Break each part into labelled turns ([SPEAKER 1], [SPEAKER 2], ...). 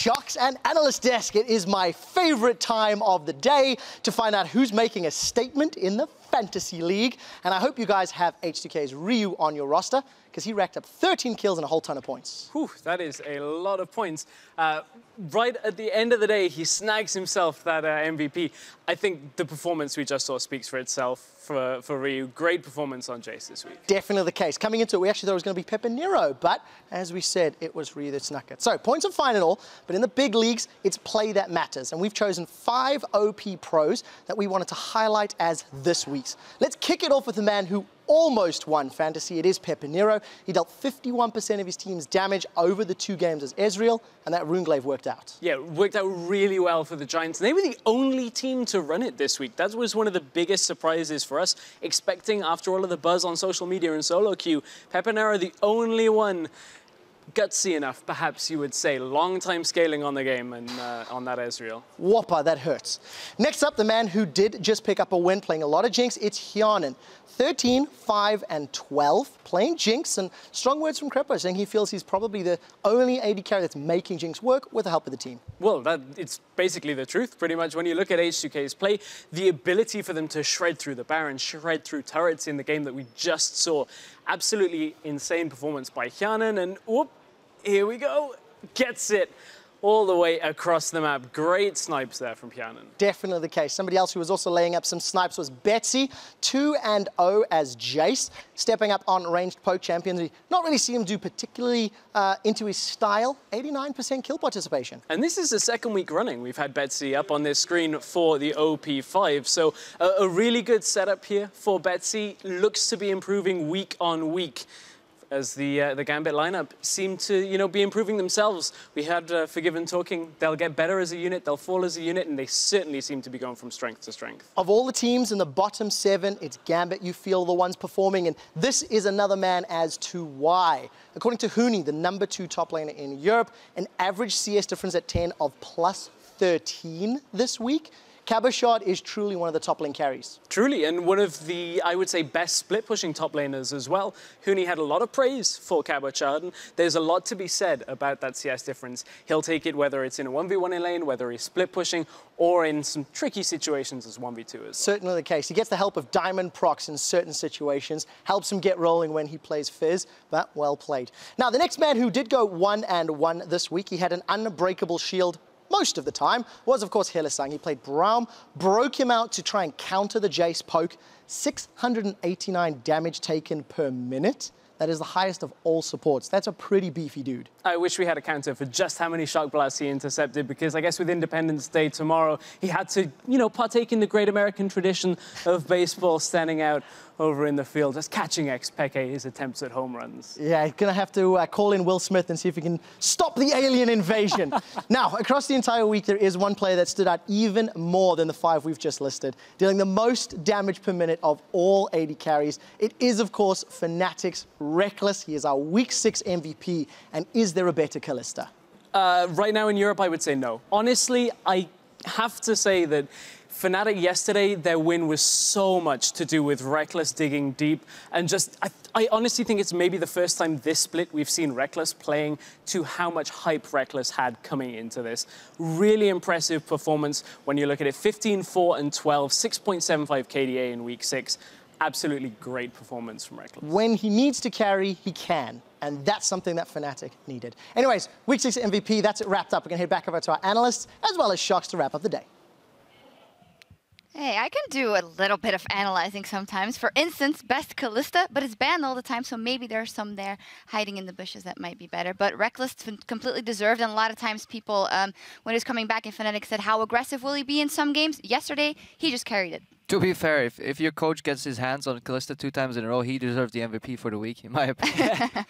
[SPEAKER 1] Shocks and Analyst Desk. It is my favorite time of the day to find out who's making a statement in the Fantasy League. And I hope you guys have H2K's Ryu on your roster, because he racked up 13 kills and a whole ton of points.
[SPEAKER 2] Whew, that is a lot of points. Right at the end of the day, he snags himself that MVP. I think the performance we just saw speaks for itself for Ryu. Great performance on Jace this week.
[SPEAKER 1] Definitely the case. Coming into it, we actually thought it was going to be Pepinero, but as we said, it was Ryu that snuck it. So points are fine and all, but in the big leagues, it's play that matters. And we've chosen 5 OP pros that we wanted to highlight as this week's. Let's kick it off with the man who almost won Fantasy. It is Pepinero. He dealt 51% of his team's damage over the 2 games as Ezreal, and that Runeglaive worked out. Yeah,
[SPEAKER 2] it worked out really well for the Giants. And they were the only team to run it this week. That was one of the biggest surprises for us, expecting after all of the buzz on social media and solo queue, Pepinero the only one gutsy enough, perhaps you would say. Long time scaling on the game and on that Ezreal.
[SPEAKER 1] Whopper, that hurts. Next up, the man who did just pick up a win playing a lot of Jinx, it's Hyanin. 13, 5, and 12, playing Jinx, and strong words from Crepo saying he feels he's probably the only AD carry that's making Jinx work with the help of the team.
[SPEAKER 2] Well, it's basically the truth, pretty much. When you look at H2K's play, the ability for them to shred through the Baron, shred through turrets in the game that we just saw. Absolutely insane performance by Hyanin, and whoop, here we go, gets it all the way across the map. Great snipes there from Hyanin.
[SPEAKER 1] Definitely the case. Somebody else who was also laying up some snipes was Betsy, 2-0 as Jace, stepping up on ranged poke champions. We not really see him do particularly into his style. 89% kill participation.
[SPEAKER 2] And this is the second week running we've had Betsy up on this screen for the OP5. So a really good setup here for Betsy. Looks to be improving week on week, as the Gambit lineup seem to, be improving themselves. We had Forgiven talking, they'll get better as a unit, they'll fall as a unit, and they certainly seem to be going from strength to strength.
[SPEAKER 1] Of all the teams in the bottom 7, it's Gambit you feel the ones performing, and this is another man as to why. According to Hooney, the number 2 top laner in Europe, an average CS difference at 10 of plus 13 this week. EpicSkillshot is truly one of the top lane carries.
[SPEAKER 2] Truly, and one of the, I would say, best split-pushing top laners as well. Hooney had a lot of praise for EpicSkillshot, and there's a lot to be said about that CS difference. He'll take it whether it's in a 1v1 in lane, whether he's split-pushing, or in some tricky situations as 1v2 as
[SPEAKER 1] Certainly the case. He gets the help of Diamond procs in certain situations, helps him get rolling when he plays Fizz, but well played. Now, the next man who did go 1-1 this week, he had an unbreakable shield most of the time, was, of course, Hylissang. He played Braum, broke him out to try and counter the Jace poke. 689 damage taken per minute. That is the highest of all supports. That's a pretty beefy dude.
[SPEAKER 2] I wish we had a counter for just how many shock blasts he intercepted, because I guess with Independence Day tomorrow, he had to, partake in the great American tradition of baseball, standing out over in the field, just catching Xpeke his attempts at home runs.
[SPEAKER 1] Yeah, gonna have to call in Will Smith and see if he can stop the alien invasion. Now, across the entire week, there is one player that stood out even more than the 5 we've just listed, dealing the most damage per minute of all AD carries. It is, of course, Fnatic's Reckless. He is our Week 6 MVP, and is there a better Kalista?
[SPEAKER 2] Right now in Europe, I would say no. Honestly, I have to say that Fnatic yesterday, their win was so much to do with Reckless digging deep, and just, I honestly think it's maybe the first time this split we've seen Reckless playing to how much hype Reckless had coming into this. Really impressive performance when you look at it. 15, 4, and 12, 6.75 KDA in Week 6. Absolutely great performance from Reckless.
[SPEAKER 1] When he needs to carry, he can. And that's something that Fnatic needed. Anyways, Week 6 MVP, that's it wrapped up. We're going to head back over to our analysts, as well as Shocks, to wrap up the day.
[SPEAKER 3] Hey, I can do a little bit of analyzing sometimes. For instance, best Kalista, but it's banned all the time, so maybe there's some there hiding in the bushes that might be better. But Reckless completely deserved, and a lot of times people, when he was coming back in Fnatic, said, how aggressive will he be in some games? Yesterday, he just carried it.
[SPEAKER 4] To be fair, if your coach gets his hands on Kalista 2 times in a row, he deserves the MVP for the week, in my opinion.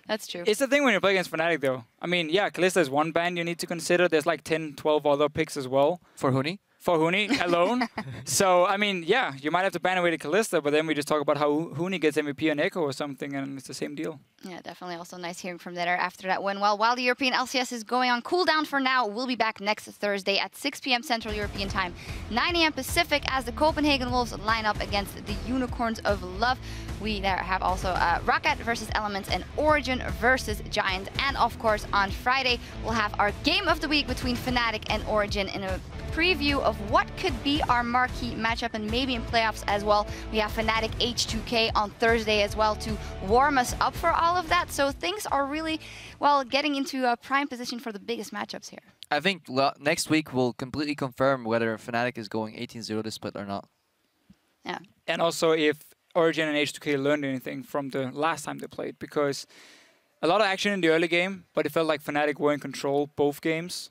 [SPEAKER 3] That's true.
[SPEAKER 5] It's the thing when you play against Fnatic, though. I mean, yeah, Kalista is one ban you need to consider. There's like 10, 12 other picks as well.
[SPEAKER 4] For Hooney?
[SPEAKER 5] for Huni alone. So, I mean, yeah, you might have to ban away the Kalista, but then we just talk about how Huni gets MVP on Echo or something, and it's the same deal.
[SPEAKER 3] Yeah, definitely also nice hearing from there after that win. Well, while the European LCS is going on cooldown for now, we'll be back next Thursday at 6 p.m. Central European Time, 9 a.m. Pacific, as the Copenhagen Wolves line up against the Unicorns of Love. We there have also Rocket versus Elements and Origin versus Giant. And of course, on Friday, we'll have our game of the week between Fnatic and Origin in a preview of what could be our marquee matchup and maybe in playoffs as well. We have Fnatic H2K on Thursday as well to warm us up for all of that. So things are really, well, getting into a prime position for the biggest matchups here.
[SPEAKER 4] I think next week we'll completely confirm whether Fnatic is going 18-0 to split or not.
[SPEAKER 3] Yeah.
[SPEAKER 5] And also if Origin and H2K learned anything from the last time they played, because a lot of action in the early game, but it felt like Fnatic were in control both games.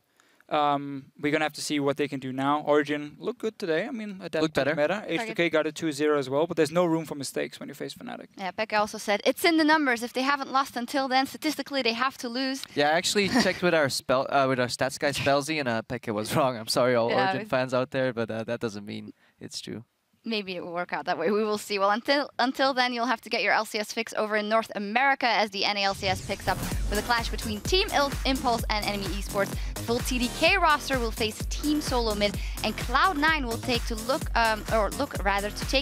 [SPEAKER 5] We're going to have to see what they can do now. Origin looked good today. I mean, adapted to the meta. H2K got a 2-0 as well, but there's no room for mistakes when you face Fnatic.
[SPEAKER 3] Yeah, Becca also said, it's in the numbers. If they haven't lost until then, statistically, they have to lose.
[SPEAKER 4] Yeah, I actually checked with our stats guy, Spellsy, and Pekka was wrong. I'm sorry, all Origin fans out there, but that doesn't mean it's true.
[SPEAKER 3] Maybe it will work out that way. We will see. Well, until then, you'll have to get your LCS fix over in North America as the NALCS picks up with a clash between Team Impulse and Enemy Esports. The full TDK roster will face Team Solo Mid, and Cloud9 will take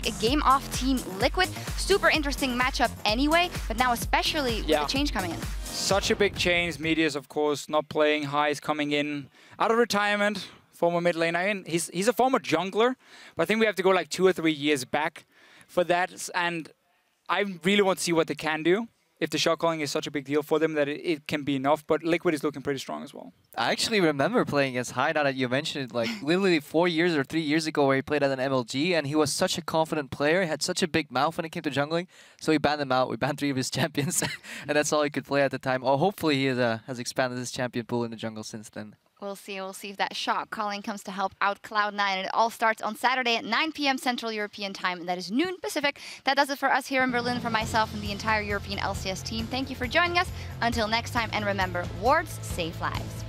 [SPEAKER 3] a game off Team Liquid. Super interesting matchup anyway, but now especially with the change coming in.
[SPEAKER 5] Such a big change. Media's, of course, not playing. High's coming in out of retirement. Former mid laner. He's a former jungler, but I think we have to go like 2 or 3 years back for that. And I really want to see what they can do. If the shot calling is such a big deal for them that it can be enough, but Liquid is looking pretty strong as well.
[SPEAKER 4] I actually remember playing against High, now that you mentioned it, like literally 4 years or 3 years ago where he played as an MLG, and he was such a confident player. He had such a big mouth when it came to jungling, so we banned him out. We banned 3 of his champions, and that's all he could play at the time. Oh, hopefully he has expanded his champion pool in the jungle since then.
[SPEAKER 3] We'll see if that shot calling comes to help out Cloud9. And it all starts on Saturday at 9 p.m. Central European Time, and that is noon Pacific. That does it for us here in Berlin, for myself and the entire European LCS team. Thank you for joining us. Until next time, and remember, wards save lives.